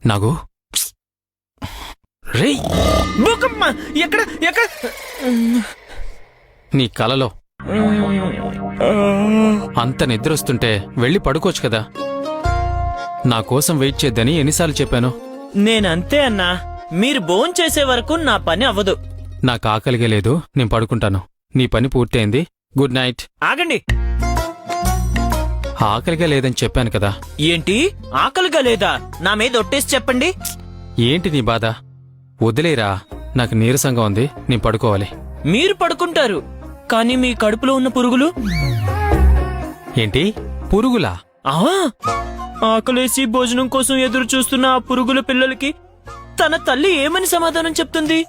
నాగు రే భూకమ్మ ఎక్కడ ఎక్కడ నీ కలలో అంత నిద్రొస్తుంటే వెళ్ళి పడుకోవచ్చు కదా. నా కోసం వెయిట్ చేద్దని ఎన్నిసార్లు చెప్పాను. నేనంతే అన్నా, మీరు భోంచేసే వరకు నా పని అవ్వదు. నాకు ఆకలిగా లేదు, నేను పడుకుంటాను. నీ పని పూర్తయింది. Good night. ఆగండి. ఆకలిగా లేదని చెప్పాను కదా. ఏంటి ఆకలిగా లేదా? నా మీద ఒట్టేసి చెప్పండి. ఏంటి నీ బాధ? వదిలేరా, నాకు నీరసంగా ఉంది, నేను పడుకోవాలి. మీరు పడుకుంటారు, కానీ మీ కడుపులో ఉన్న పురుగులు. ఏంటి పురుగులా? ఆకలేసి భోజనం కోసం ఎదురు చూస్తున్న ఆ పురుగుల పిల్లలకి తన తల్లి ఏమని సమాధానం చెప్తుంది?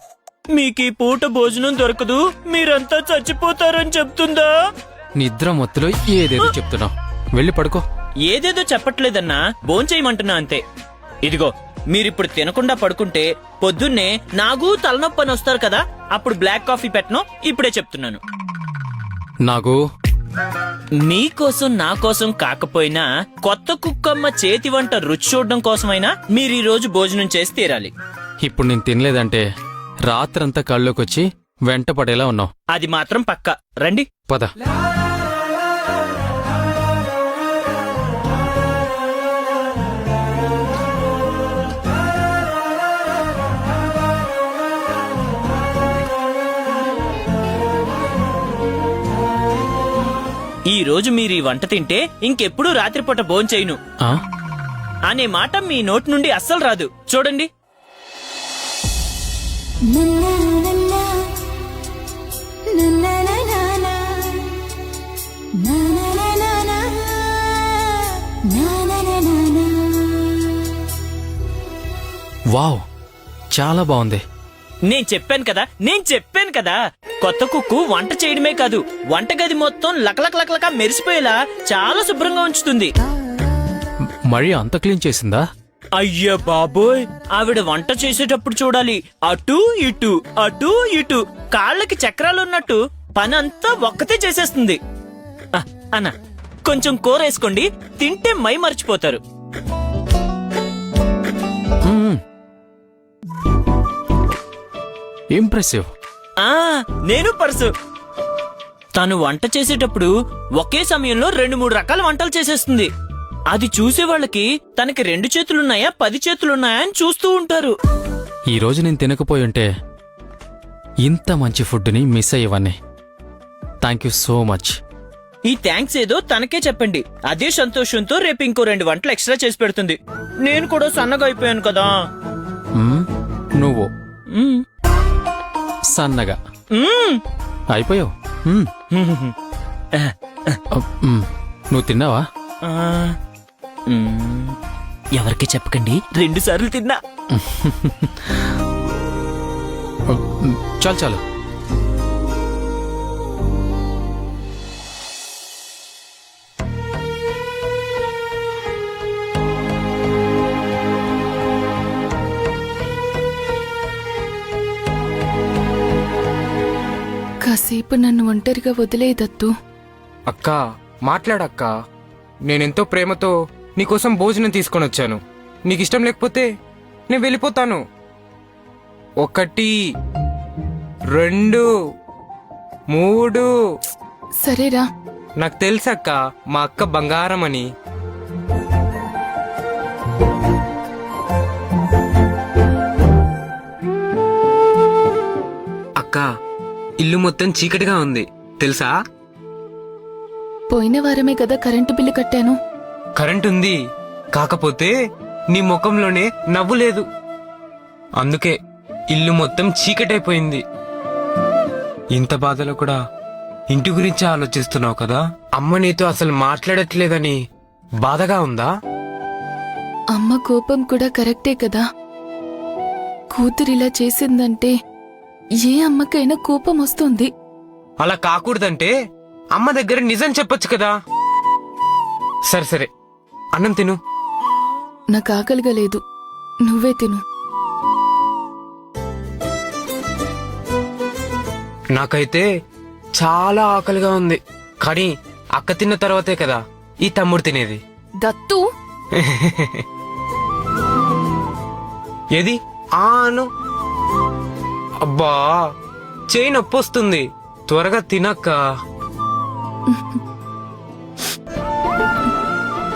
మీకీ పూట భోజనం దొరకదు, మీరంతా చచ్చిపోతారని చెప్తుందా? నిద్ర మొత్తులో ఏదేదో చెప్తున్నావు. వెళ్ళి పడుకో. ఏదేదో చెప్పట్లేదన్నా, భోంచేయమంటున్నా అంతే. ఇదిగో, మీరిప్పుడు తినకుండా పడుకుంటే పొద్దున్నే నాగు తలనొప్పని వస్తారు కదా, అప్పుడు బ్లాక్ కాఫీ పెట్టను. ఇప్పుడే చెప్తున్నాను. నాగు, మీకోసం నా కోసం కాకపోయినా కొత్త కుక్కమ్మ చేతి వంట రుచి చూడడం కోసమైనా మీరు ఈ రోజు భోజనం చేసి తీరాలి. ఇప్పుడు నేను తినలేదంటే రాత్రంతా కళ్ళోకొచ్చి వెంట పడేలా ఉన్నావు. అది మాత్రం పక్కా. రండి. పద. ఈ రోజు మీరు ఈ వంట తింటే ఇంకెప్పుడు రాత్రిపూట భోంచేయను ఆ? అనే మాట మీ నోటి నుండి అస్సలు రాదు. చూడండి. వావ్, చాలా బాగుంది. నేను చెప్పాను కదా కొత్త కుక్కు వంట చేయడమే కాదు, వంటగది మొత్తం లకలకలకలక మెరిసిపోయేలా చాలా శుభ్రంగా ఉంచుతుంది. మరి అంత క్లీన్ చేసిందా? అయ్యా బాబోయ్, ఆవిడ వంట చేసేటప్పుడు చూడాలి, అటూ ఇటు అటూ ఇటు కాళ్ళకి చక్రాలున్నట్టు పనంతా ఒక్కతే చేసేస్తుంది. అన్న, కొంచెం కూర వేసుకోండి, తింటే మై మర్చిపోతారు. ఇంప్రెసివ్. నేను పర్సు. తను వంట చేసేటప్పుడు ఒకే సమయంలో 2-3 రకాల వంటలు చేసేస్తుంది. అది చూసే వాళ్ళకి తనకి 2 చేతులున్నాయా 10 చేతులున్నాయా అని చూస్తూ ఉంటారు. ఈ రోజు నేను తినకపోయుంటే ఇంత మంచి ఫుడ్ని మిస్ అయ్యేవాన్ని. Thank you so much. ఈ థ్యాంక్స్ ఏదో తనకే చెప్పండి. అదే సంతోషంతో రేపు ఇంకో 2 వంటలు ఎక్స్ట్రా చేసి పెడుతుంది. నేను కూడా సన్నగా అయిపోయాను కదా. నువ్వు సన్నగా అయిపోయావు. నువ్వు తిన్నావా? ఎవరికి చెప్పకండి, 2 సార్లు తిన్నా. చాలు చాలు. కాసేపు నన్ను ఒంటరిగా వదిలేదత్తు. అక్కా, మాట్లాడక్కా. నేనెంతో ప్రేమతో నీకోసం భోజనం తీసుకొని వచ్చాను. నీకిష్టం లేకపోతే నేను వెళ్ళిపోతాను. 1 2 3. సరేరా. నాకు తెలుసక్క, మా అక్క బంగారం అని. అక్క, ఇల్లు మొత్తం చీకటిగా ఉంది తెలుసా? పోయిన వారమే కదా కరెంటు బిల్లు కట్టాను. కరెంట్ ఉంది, కాకపోతే నీ ముఖంలోనే నవ్వు లేదు. అందుకే ఇల్లు మొత్తం చీకటైపోయింది. ఇంత బాధలో కూడా ఇంటి గురించి ఆలోచిస్తున్నావు కదా. అమ్మ నీతో అసలు మాట్లాడట్లేదని బాధగా ఉందా? అమ్మ కోపం కూడా కరెక్టే కదా. కూతురిలా చేసిందంటే ఏ అమ్మకైనా కోపం వస్తుంది. అలా కాకూడదంటే అమ్మ దగ్గర నిజం చెప్పొచ్చు కదా. సరే సరే, అన్నం తిను. నాకు ఆకలిగా లేదు, నువ్వే తిను. నాకైతే చాలా ఆకలిగా ఉంది, కానీ అక్క తిన్న తర్వాతే కదా ఈ తమ్ముడు తినేది. దత్తు ఏది ఆను అబ్బా చేయి నొప్పి వస్తుంది త్వరగా తినక్క.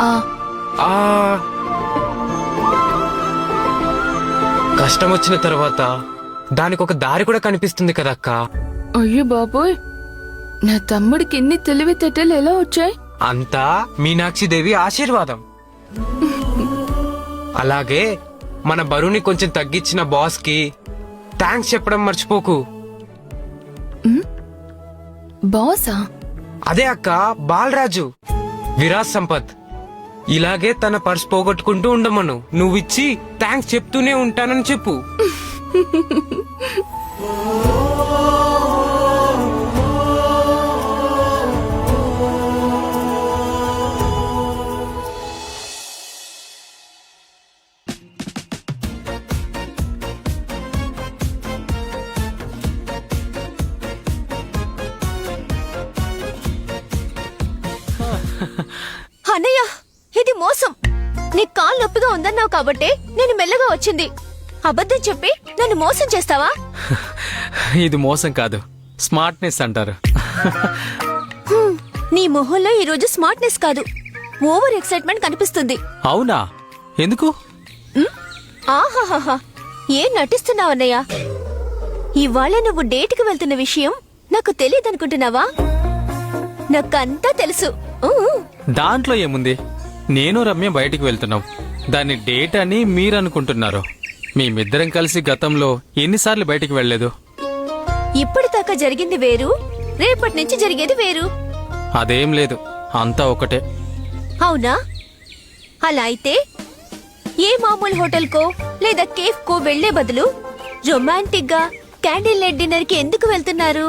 ఆ ఆ కష్టం వచ్చిన తర్వాత దానికి ఒక దారి కూడా కనిపిస్తుంది కదక్క. అయ్యో బాబోయ్, నా తమ్ముడికి ఇన్ని తెలివితేటలు ఎలా వచ్చాయి? అంతా మీనాక్షిదేవి ఆశీర్వాదం. అలాగే మన బరువుని కొంచెం తగ్గించిన బాస్ కి థ్యాంక్స్ చెప్పడం మర్చిపోకు. బాసా? అదే అక్క, బాలరాజు, విరాజ్ సంపత్. ఇలాగే తన పర్స్ పోగొట్టుకుంటూ ఉండమను. నువ్విచ్చి థ్యాంక్స్ చెప్తూనే ఉంటానని చెప్పు. అన్నయ్య, ఇది మోసం. నీ కాలు నొప్పిగా ఉందన్నావు కాబట్టి నేను మెల్లగా వచ్చింది. అబద్ధం చెప్పి నన్ను మోసం చేస్తావా? ఇది మోసం కాదు, స్మార్ట్నెస్ అంటారు. నీ మొహంలో ఈ రోజు స్మార్ట్నెస్ కాదు, ఓవర్ ఎక్సైట్మెంట్ కనిపిస్తుంది. అవునా? ఎందుకు? ఆహాహాహా, ఏం నటిస్తున్నావు అన్నయ్య? ఇవాళ నువ్వు డేట్కి వెళ్తున్న విషయం నాకు తెలియదనుకుంటున్నావా? నాకంతా తెలుసు. దాంట్లో ఏముంది? నేను రమ్య బయటికి వెళ్తున్నాం, దాన్ని డేట్ అని మీరనుకుంటున్నారు. మేమిద్దరం కలిసి గతంలో ఎన్నిసార్లు బయటికి వెళ్ళలేదు? ఇప్పటిదాకా జరిగింది వేరు, రేపటి నుంచి జరిగేది వేరు. అదేం లేదు, అంతా ఒకటే. అవునా? అలా అయితే ఏ మామూలు హోటల్కో లేదా కేఫ్ కో వెళ్లే బదులు రొమాంటిక్ గా క్యాండిల్ లైట్ డిన్నర్ కి ఎందుకు వెళ్తున్నారు?